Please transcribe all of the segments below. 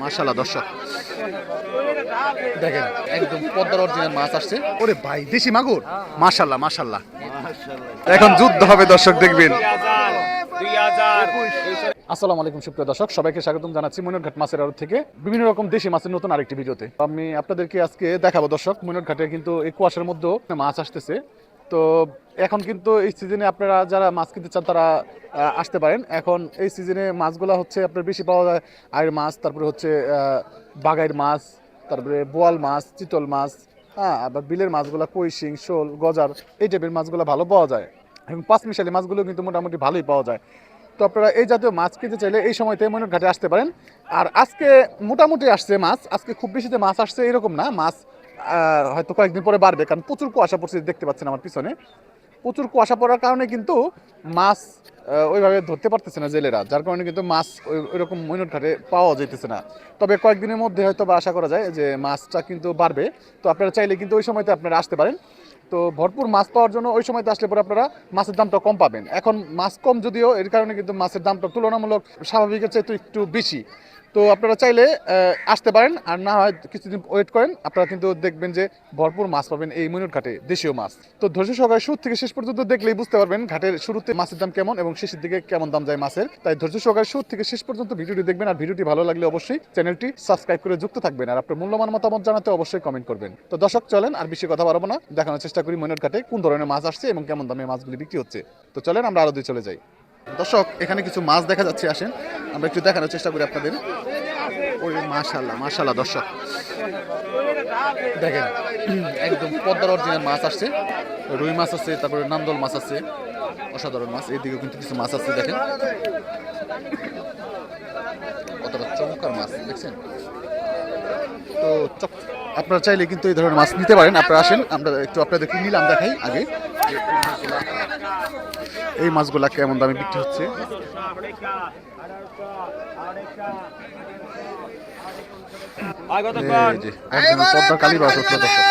মাশাআল্লাহ দর্শক দেখেন একদম পদ্মার অরিজিনাল মাছ আসছে। ওরে ভাই দেশি মাগুর, মাশাআল্লাহ মাশাআল্লাহ। এখন যুদ্ধ হবে দর্শক, দেখবেন। আসসালামু আলাইকুম সুপ্রিয় দর্শক, সবাইকে স্বাগতম জানাচ্ছি মনিরঘাট মাছের আড়ত থেকে বিভিন্ন রকম দেশি মাছের নতুন আরেকটি ভিডিওতে। আমি আপনাদেরকে আজকে দেখাবো দর্শক, মনিরঘাটে কিন্তু এই কুয়াশার মধ্যেও মাছ আসতেছে। তো এখন কিন্তু এই সিজনে আপনারা যারা মাছ কিনতে চান তারা আসতে পারেন। এখন এই সিজনে মাছগুলো হচ্ছে আপনার বেশি পাওয়া যায় আয়ের মাছ, তারপরে হচ্ছে বাগাইর মাছ, তারপরে বোয়াল মাছ, চিতল মাছ, হ্যাঁ, আবার বিলের মাছগুলো কই শিং, শোল, গজার, এই টাইপের মাছগুলো ভালো পাওয়া যায়। এবং পাঁচমিশালি মাছগুলো কিন্তু মোটামুটি ভালোই পাওয়া যায়। তো আপনারা এই জাতীয় মাছ কিনতে চাইলে এই সময়তে মনিরঘাটে আসতে পারেন। আর আজকে মোটামুটি আসছে মাছ, আজকে খুব বেশি যে মাছ আসছে এরকম না, মাছ হয়তো কয়েকদিন পরে বাড়বে, কারণ প্রচুর কুয়াশা পড়ছে, দেখতে পাচ্ছেন আমার পিছনে প্রচুর কুয়াশা পড়ার কারণে কিন্তু মাছ ওইভাবে ধরতে পারতেছে না জেলেরা, যার কারণে কিন্তু মাছ ওইরকম মনিরঘাটে পাওয়া যেতেছে না। তবে কয়েকদিনের মধ্যে হয়তো বা আশা করা যায় যে মাছটা কিন্তু বাড়বে। তো আপনারা চাইলে কিন্তু ওই সময়তে আপনারা আসতে পারেন। তো ভরপুর মাছ পাওয়ার জন্য ওই সময়তে আসলে পরে আপনারা মাছের দামটা কম পাবেন। এখন মাছ কম যদিও, এর কারণে কিন্তু মাছের দামটা তুলনামূলক স্বাভাবিকের চাইতে একটু বেশি। তো আপনারা চাইলে আসতে পারেন, আর না হয় কিছুদিন ওয়েট করেন, আপনারা কিন্তু দেখবেন যে ভরপুর মাছ পাবেন এই মনিরঘাটে, দেশীয় মাছ। তো ধৈর্য সহকারে শুরু থেকে শেষ পর্যন্ত দেখলেই বুঝতে পারবেন ঘাটের শুরুতে মাছের দাম কেমন এবং শেষের দিকে কেমন দাম যায় মাছের। তাই ধৈর্য সহকারে শুরু থেকে শেষ পর্যন্ত ভিডিওটি দেখবেন, আর ভিডিওটি ভালো লাগলে অবশ্যই চ্যানেলটি সাবস্ক্রাইব করে যুক্ত থাকবেন, আর আপনার মূল্যবান মতামত জানাতে অবশ্যই কমেন্ট করবেন। তো দর্শক চলেন আর বেশি কথা বাড়াবো না, দেখানোর চেষ্টা করি মনিরঘাটে কোন ধরনের মাছ আসছে এবং কেমন দামে মাছগুলি বিক্রি হচ্ছে। তো চলেন আমরা আরো দিয়ে চলে যাই। দর্শক এখানে কিছু মাছ দেখা যাচ্ছে, আসেন আমরা একটু দেখানোর চেষ্টা করি আপনাদের। ওরে মাশাআল্লাহ মাশাআল্লাহ দর্শক দেখেন একদম পদ্মার অরিজিনাল মাছ আসছে, রুই মাছ আছে, তারপরে নান্দল মাছ আছে, অসাধারণ মাছ। এইদিকেও কিন্তু কিছু মাছ আছে, দেখেন কতটা চমৎকার মাছ দেখছেন। তো আপনারা চাইলে কিন্তু এই ধরনের মাছ নিতে পারেন। আপনারা আসেন, আমরা একটু আপনাদেরকে নিলাম দেখাই আগে এই মাছগুলা কেমন দামে বিক্রি হচ্ছে। পদ্মা কালীবাস উঠলো দর্শক।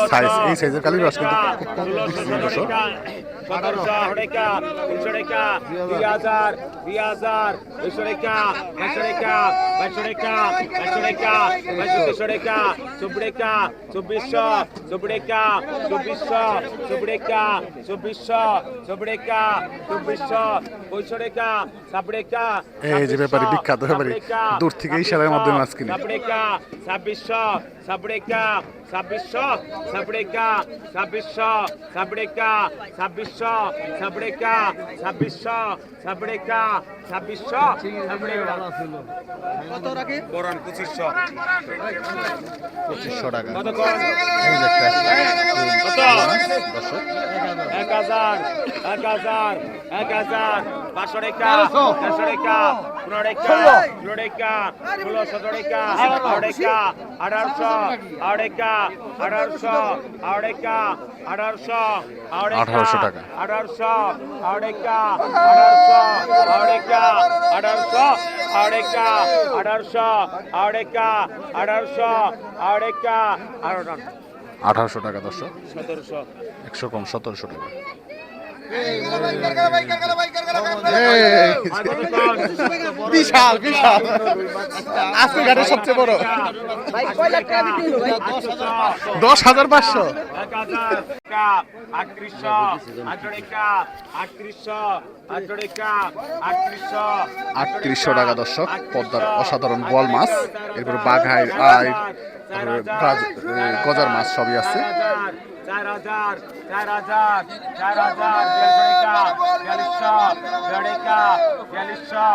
1300 এই সাইজের কালীবাস কিন্তু দর্শক। 1700 টাকা 300 টাকা 2000 2000 200 টাকা 500 টাকা 500 টাকা 500 টাকা 500 টাকা 24 টাকা 2400 24 টাকা 2400 24 টাকা 2400 24 টাকা 2400 500 টাকা 70 টাকা এই যে ব্যাপারী বিখ্যাত ব্যাপারী দূর থেকে ইশারার মাধ্যমে মাছ কিনে। 70 টাকা 2600 70 টাকা 2600 70 টাকা 2600 70 টাকা 2600 70 টাকা 2600 70 টাকা 2600 কত রাখি বরান 2500 টাকা কত কোন এই যে একটা কত দর্শক 1000 1000 1000 500 টাকা 400 টাকা 15 টাকা 16 টাকা 16 17 টাকা 18 টাকা 1800 টাকা 1800 টাকা 1800 টাকা 1800 টাকা 1800 টাকা 1800 টাকা 1800 টাকা 1800 টাকা 1800 টাকা দর্শক। 1700 100 কম 1700 টাকা। বিশাল বিশাল আজকে ঘাটের সবচেয়ে বড় 10,500 3800 টাকা দর্শক। পদ্মার অসাধারণ বোয়াল মাছ, এরপর বাঘাই আই, গজার মাছ সবই আছে। 4000 4000 4000 4200 4200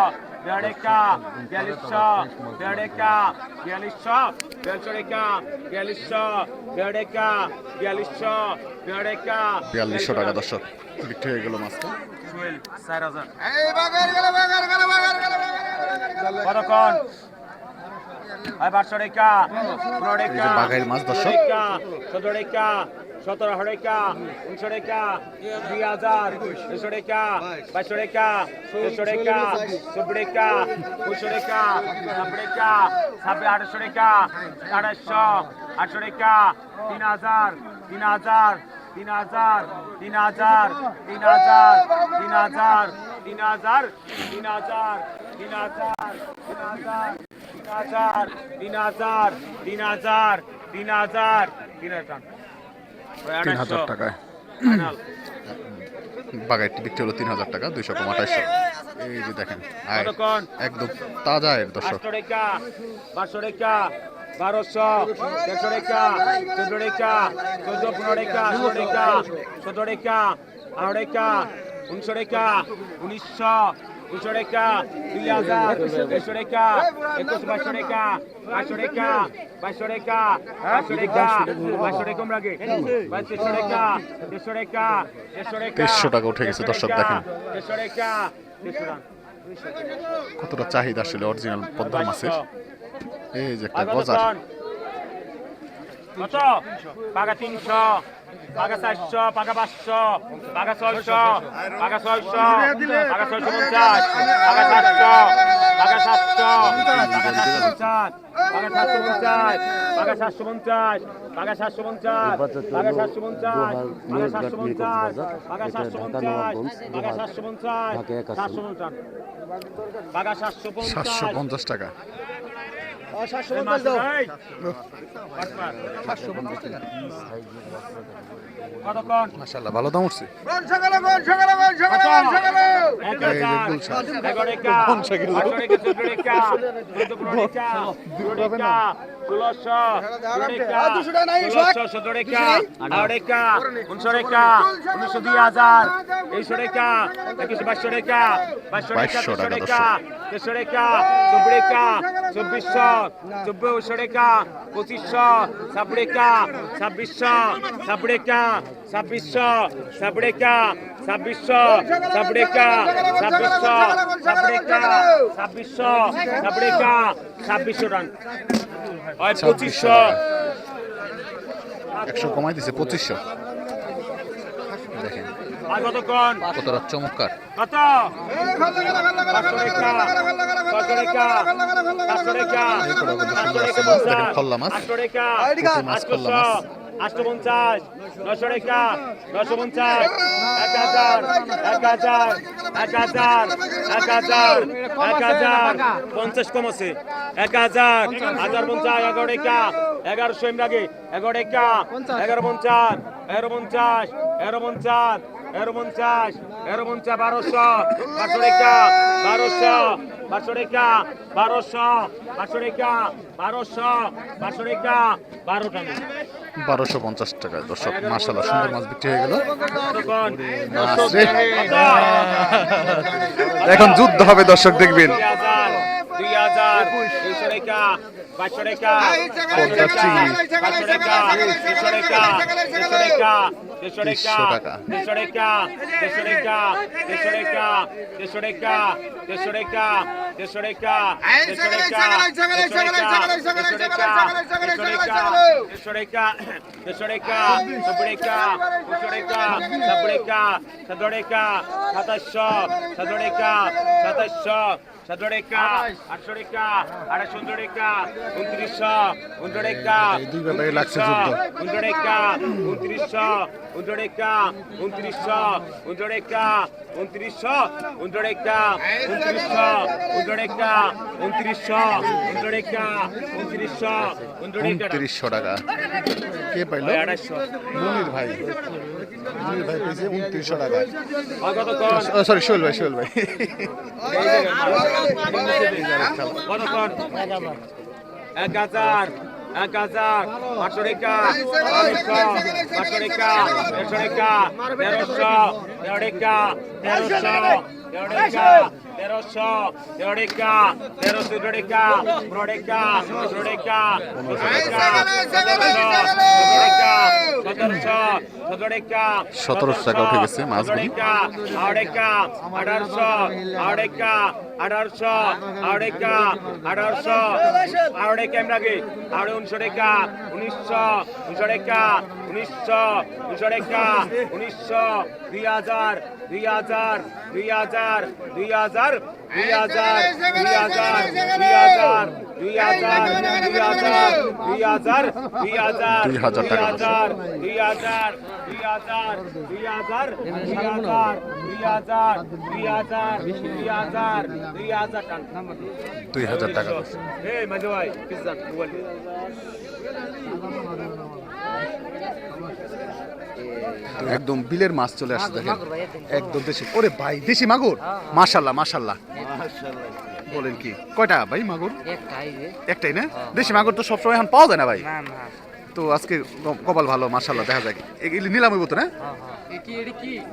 4200 টাকা দর্শক বিক্রি হয়ে গেল মাছটা। 4000 কতক্ষণ 1200 টাকা 15 এই যে টাকা বাঘাইর মাছ দর্শক 17 টাকা 17 টাকা 19 টাকা 2000 200 টাকা 2200 টাকা 300 টাকা 24 টাকা 200 টাকা 90 টাকা 800 টাকা 800 টাকা 3000 3000 3000 3000 3000 3000 3000 3000 3000 টাকায় বাঘাইটি বিক্রি হলো 3000 টাকা 200 কম 2800। এই যে দেখেন আয় একদম তাজা এর দর্শক 500 টাকা 500 টাকা 1200 150 টাকা 14 টাকা 14 15 টাকা 16 টাকা 17 টাকা 18 টাকা 19 টাকা 1900 200 টাকা 2000 150 টাকা 21 2200 টাকা 500 টাকা 2200 টাকা 500 টাকা 500 টাকা কম লাগে 2300 টাকা 150 টাকা 2300 টাকা উঠে গেছে দর্শক দেখেন 150 টাকা 150 কতটা চাহিদা আসলে অরিজিনাল পদ্মা মাছের। এই যে একটা গজার কত পাকা 300 পাকা 400 পাকা 500 পাকা 600 পাকা 600 পাকা 650 পাকা 700 পাকা 700 পাকা 750 পাকা 750 পাকা 750 পাকা 750 পাকা 750 পাকা 750 পাকা 750 পাকা 750 750 টাকা। মাশাআল্লাহ ভালো দাম উঠছে। চব্বিশশো টাকা 2500 সাবড়েকা 2600 সাবড়েকা 2600 সাবড়েকা 2600 সাবড়েকা 2600 সাবড়েকা 2600 সাবড়েকা 2600 রান হয় 2500 100 কমাই দিছে 2500। দেখেন আর কতক্ষণ কতটা চমৎকার। কত 500 টাকা 500 টাকা 500 টাকা এই কটা কিন্তু সুন্দর আছে মাছ দেখেন খল্লা মাছ 800 টাকা পুঁটি মাছ খল্লা মাছ 850 900 টাকা 950 1000 1000 1000 1000 1000 50 কম আছে 1000 1050 11 টাকা 1100 এম লাগে 11 টাকা 1150 1150 1150 1150 1150 1200 1200 টাকা 1200 1200 টাকা 1200 1200 টাকা 1200 1200 টাকা 12 টাকা 1250 টাকা দর্শক। মাশাআল্লাহ সুন্দর মাছ বিক্রি হয়ে গেল। কতক্ষণ মাছ রে। এখন যুদ্ধ হবে দর্শক দেখবেন। 2000 200 টাকা 500 টাকা 50 চিংড়ি 500 টাকা 300 টাকা 300 টাকা 300 টাকা 300 300 টাকা টাকা 300 টাকা 300 টাকা 300 টাকা 300 টাকা 300 টাকা 300 টাকা 300 টাকা 300 টাকা 300 টাকা 90 টাকা 200 টাকা 90 টাকা 7 টাকা 2700 7 টাকা 2700 7 টাকা 800 টাকা 800 টাকা 2900 29 টাকা এই দুই ব্যাপারে লাগছে যুদ্ধ। 29 টাকা 2900 29 টাকা 2900 29 টাকা 2900 29 টাকা 2900 29 টাকা 2900 29 টাকা 2900 29 টাকা 2900 টাকা কে পাইলো? 250 মুনির ভাই। মুনির ভাই পেয়েছে 2900 টাকা। আর কত কম সরি সোহেল ভাই সোহেল ভাই। কতক্ষণ 1000 1000 500 টাকা 500 টাকা 150 টাকা 1300 টাকা 1300 টাকা 1300 টাকা 1300 টাকা 15 টাকা 16 টাকা 17 টাকা 17 টাকা 17 1700 টাকা উঠে গেছে মাছগুলি। 2000 টাকা। একদম বিলের মাছ চলে আসছে দেখেন, একদম দেশি। ওরে ভাই দেশি মাগুর, মাশাল্লাহ মাশাল্লাহ। বলেন কি কয়টা ভাই মাগুর? একটাই না? দেশি মাগুর তো সবসময় এখন পাওয়া যায় না ভাই, তো আজকে কপাল ভালো মাশাল্লাহ। দেখা যায় এগুলি নিলাম হইব তো না?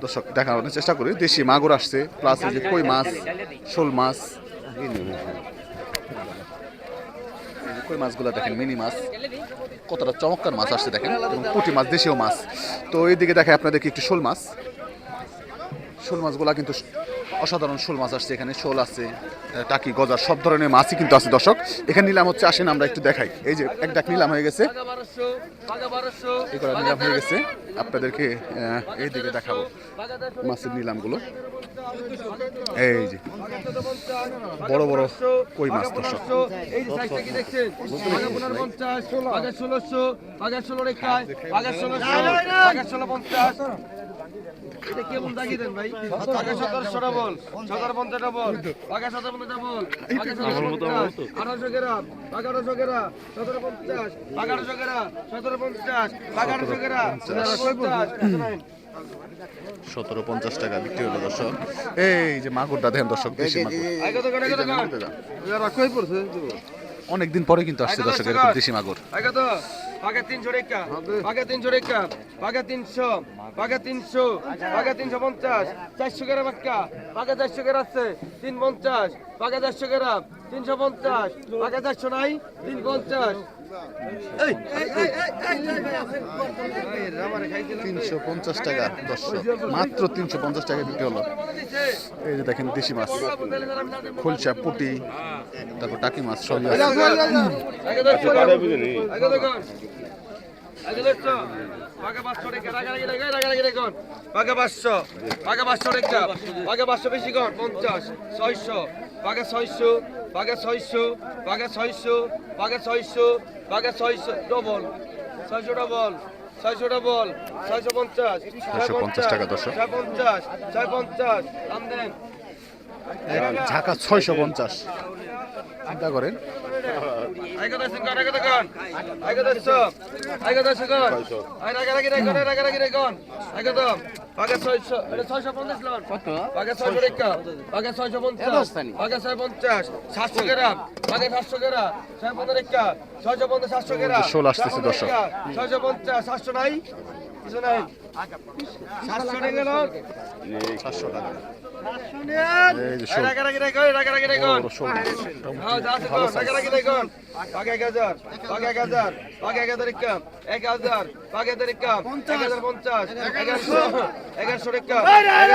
দর্শক দেখানোর চেষ্টা করি। দেশি মাগুর আসছে, প্লাস এই যে কই মাছ, শোল মাছ, কই মাছগুলো দেখেন, মিনি মাছ, কতটা চমৎকার মাছ আসছে দেখেন, এবং পুঁটি মাছ, দেশীয় মাছ। তো এইদিকে দেখায় আপনাদেরকে একটু শোল মাছ। শোল মাছগুলা কিন্তু অসাধারণ শোল মাছ আসছে এখানে। শোল আছে, টাকি, গজার, সব ধরনের মাছই কিন্তু আছে দর্শক। এখানে নিলাম হচ্ছে, আসেন আমরা একটু দেখাই। এই যে এক ডাক নিলাম হয়ে গেছে, এই করা নিলাম হয়ে গেছে। আপনাদেরকে এইদিকে দেখাবো মাছের নিলামগুলো। এই যে বড় বড় কই মাছ দর্শক। কেমন দাগি দেন ভাই? 1700 বল, 1750 বল, 1750 বল, 1800 গ্রাম, 1800 গ্রাম, 1750, 1800 গ্রাম, 1750, 1800 গ্রাম, 1750 টাকা বিক্রি হলো দর্শক। এই যে মাগুরটা দেখেন দর্শক, দেশি মাগুর। অনেকদিন পরে কিন্তু আসছে দর্শক এরকম দেশি মাগুর। পাকা 300 টাকা, পাকা 300 টাকা, পাকা 300, পাকা 300, পাকা 350, 400 গ্রাম পাকা, পাকা 400 গ্রাম আছে, 350, পাকা 400 গ্রাম, 350, পাকা 400 নাই, 350। 350 টাকা দর্শক, মাত্র 350 টাকা বিক্রি হলো। এই যে দেখেন দেশি মাছ, খোলসা, পুঁটি, তারপর টাকি মাছ সবই আছে। পাকা 500 টাকা, পাকা 500, পাকা 500 টাকা, পাকা 500 বেশি কর, 50, 600, পাকা 600, পাকা 600, পাকা 600, পাকা 600, পাকা 600 ডবল, 600 ডবল, 600 ডবল, 650, 650 টাকা দর্শক। 650, 650 দাম দেন। ঢাকা 650, চিন্তা করেন। শোল আসতেছে দর্শক। 650, 700 নাই, কিছু নাই, 700 টাকা লোক, 700 টাকা। এই যে শোল, পাকা 1000, পাকা 1000, পাকা 1000 টাকা, 1000, পাকা 1000 টাকা, 1050, 1100, 1100 টাকা, 1150,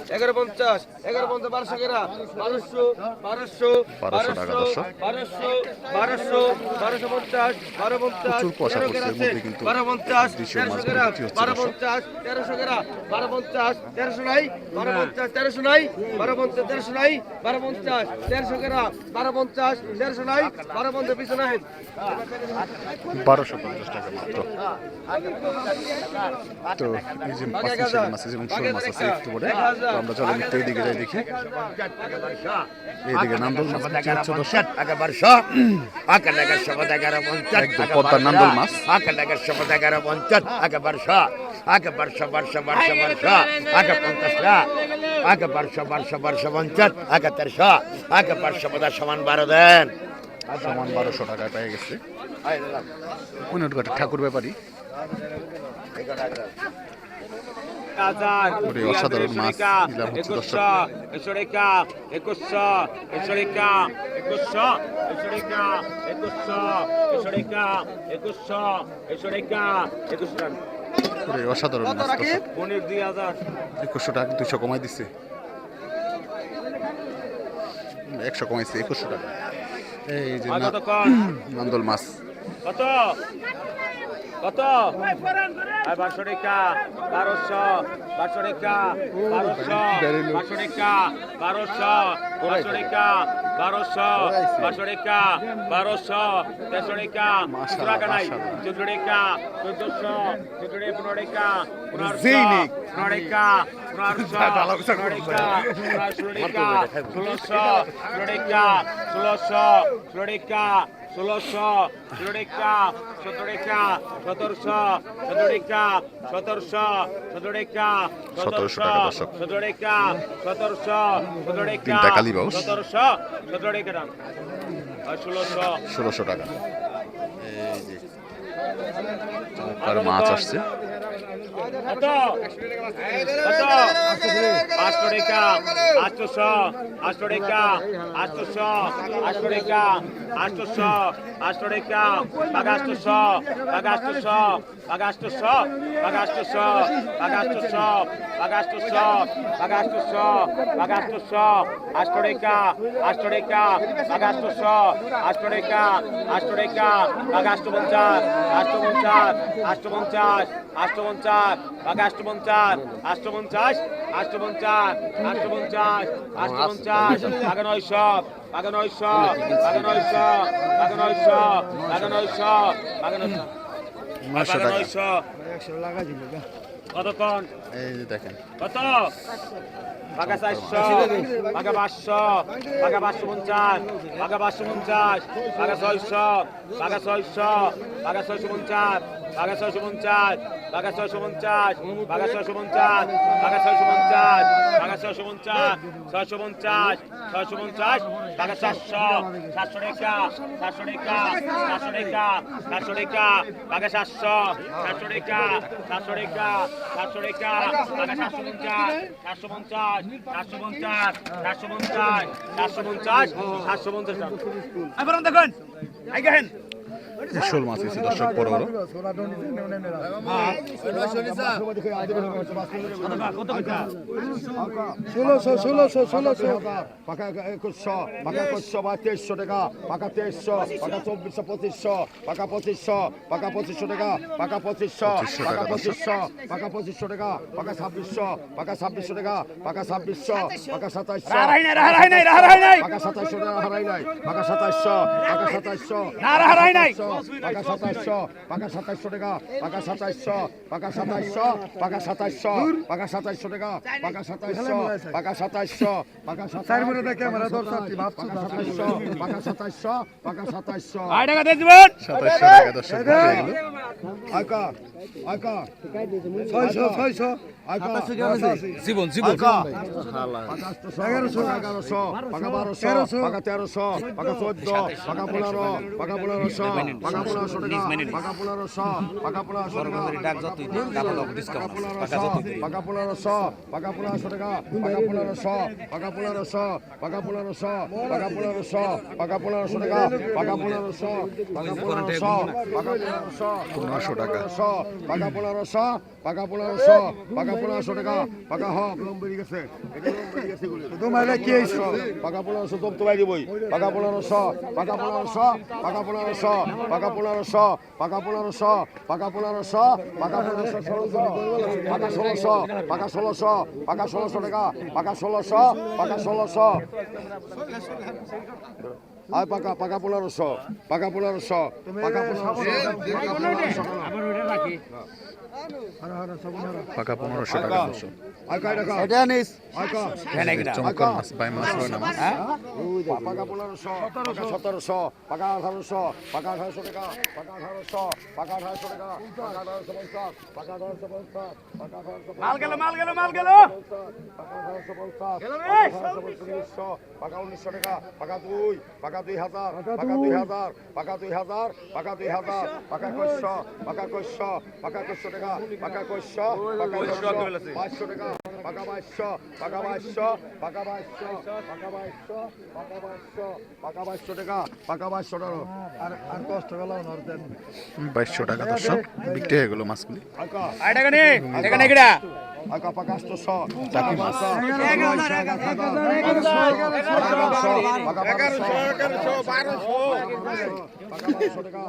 1150, 1200 টাকা, 1200, 1200, 1200 টাকা দর্শক। 1200, 1200, 1250, 1250, প্রচুর কুয়াশা পড়ছে, এর মধ্যে কিন্তু 1250, দেশীয় 1300 মাছগুলো গ্রাম, বিক্রি হচ্ছে দর্শক। 1250, 1300 গ্রাম, 1250, 1300 নাই, 1250, 1300 নাই, 1250, 1300 নাই, 1250, 1300 গ্রাম, 1250, 1300 নাই, 1250 পিছু নাই। 1250 টাকা মাত্র। তো এই যে পাঁচমিশালি মাছ আছে এবং শোল মাছ আছে একটু পরে। তো আমরা চলেন একটু এইদিকে যাই দেখি। এইদিকে নান্দল মাছ বিক্রি হচ্ছে দর্শক। একদম পদ্মার নান্দল মাছ। সমান 12 দেন, সমান 1200 টাকায় পেয়ে গেছে উনিটঘাটের ঠাকুর ব্যাপারী। হাজার ওরে অসাধারণ মাছ নিলাম হচ্ছে দর্শক। 2100 টাকা 2100 টাকা 2100 টাকা 2100 টাকা 2100 টাকা 2100 ওরে অসাধারণ মাছ দর্শক। পনির 2000 2100 টাকা 200 কমাই দিছে, 100 কমাইছে 2100 টাকা। এই যে কত কর নান্দল মাছ কত কত 1200 টাকা 1200 টাকা 1200 টাকা 1200 টাকা 1200 টাকা 1200 টাকা খুচরা কানাই 14 টাকা 1400 15 টাকা 1500 টাকা 1500 টাকা 16 টাকা 1600 টাকা 1600 টাকা 1600 টাকা 17 টাকা 1700 টাকা 1700 টাকা 1700 টাকা দর্শক। 17 টাকা 1700 টাকা তিনটা কালীবাউস। 1700 টাকা দাম আর 1600 1600 টাকা। এই যে চমৎকার মাছ আসছে। কত কত 500 টাকা 800 টাকা 800 টাকা 800 টাকা টাকা 800 টাকা 800 টাকা 800 টাকা 800 টাকা 800 টাকা 800 টাকা 800 টাকা 800 800 টাকা 800 টাকা টাকা 800 800 টাকা 800 টাকা টাকা 850 850 850 850 টাকা 850 850 850 850 850 টাকা 900 টাকা 900 টাকা 900 টাকা 900 টাকা 900 টাকা 900 900 টাকা। 900 কতক্ষণ এই যে দেখেন কত টাকা 400 টাকা 500 টাকা 550 টাকা 550 টাকা 600 টাকা 600 টাকা 650 টাকা 650 টাকা 650 টাকা 650 টাকা 650 টাকা 650 650 650 টাকা 400 400 টাকা 400 টাকা 400 টাকা 400 টাকা টাকা 400 400 টাকা 400 টাকা 400 টাকা টাকা 450 450 450 450 450 450 এবার দেখুন আইগেন শোল মাছ এসে দর্শক বড় বড়। পাকা 2100 পাকা 2100 বা 2300 টাকা পাকা 2300 পাকা 2400 2500 পাকা 2500 পাকা 2500 টাকা পাকা 2500 পাকা 2500 পাকা 2500 টাকা পাকা 2600 পাকা 2600 টাকা পাকা 2600 পাকা 2700 হারাই নাই পাকা 2700 টাকা হারাই নাই পাকা 2700 পাকা 2700 না হারাই নাই পাকা 2700 পাকা 2700 টাকা পাকা 2700 পাকা 2700 পাকা 2700 পাকা 2700 টাকা পাকা 2700 পাকা 2700 পাকা 2700 ক্যামেরা দর্শক পাকা 2700 পাকা 2700 পাকা 2700 আই টাকা দিয়ে দিবেন 2700 টাকা দর্শক বিক্রি হলো। আকা আকা 600 আকা জীবন আকা 1100 1100 পাকা 1200 পাকা 1300 পাকা 14 পাকা 15 পাকা 1500 পাকা 1500 টাকা পাকা 1500 পাকা 1500 টাকা ডাক যতই তারপর ডিসকাউন্ট পাকা যতই পাকা 1500 পাকা 1500 টাকা পাকা 1500 পাকা 1500 পাকা 1500 পাকা 1500 পাকা 1500 টাকা পাকা 1500 পাকা 1500 পাকা 1500 1500 টাকা। পাকা 1500 পাকা 1500 পাকা 1500 টাকা পাকা হ লম্বি গেছে এটা লম্বি গেছে তোমার কি হইছে পাকা 1500 তো ভাই দিবই পাকা 1500 পাকা 1500 পাকা 1500 পাকা 1500 পাকা 1500 পাকা 1500 পাকা 1500 পাকা 1600 পাকা 1600 পাকা 1600 টাকা পাকা 1600 পাকা 1600 আয় পাকা পাকা 1500 পাকা 1500 পাকা 1500 পাকা 1500 টাকা দর্শক। আয় কয় টাকা এটা নিস আয় কা চমৎকার মাছ বাই মাছ হয় না মাছ। পাকা 1500 পাকা 1700 পাকা 1800 পাকা 1800 টাকা পাকা 1800 পাকা 1800 টাকা পাকা 1850 পাকা 1850 পাকা 1850 মাল গেল পাকা 1850 পাকা 1900 টাকা পাকা 2 পাকা পাকা 2000 পাকা 2000 পাকা 2000 পাকা 2000 পাকা 500 পাকা 500 পাকা 500 টাকা পাকা 500 পাকা 500 টাকা পাকা 500 পাকা 500 পাকা 500 পাকা 500 পাকা 500 পাকা 500 টাকা পাকা 500 টাকা আর 10 টাকা লাও না দেন 2200 টাকা দর্শক বিক্রি হয়ে গেল মাছগুলি। পাকা টাকা নেই এখানে কিরা পাকা পাকা 800 চাকি মাছ। পাকা 1100 টাকা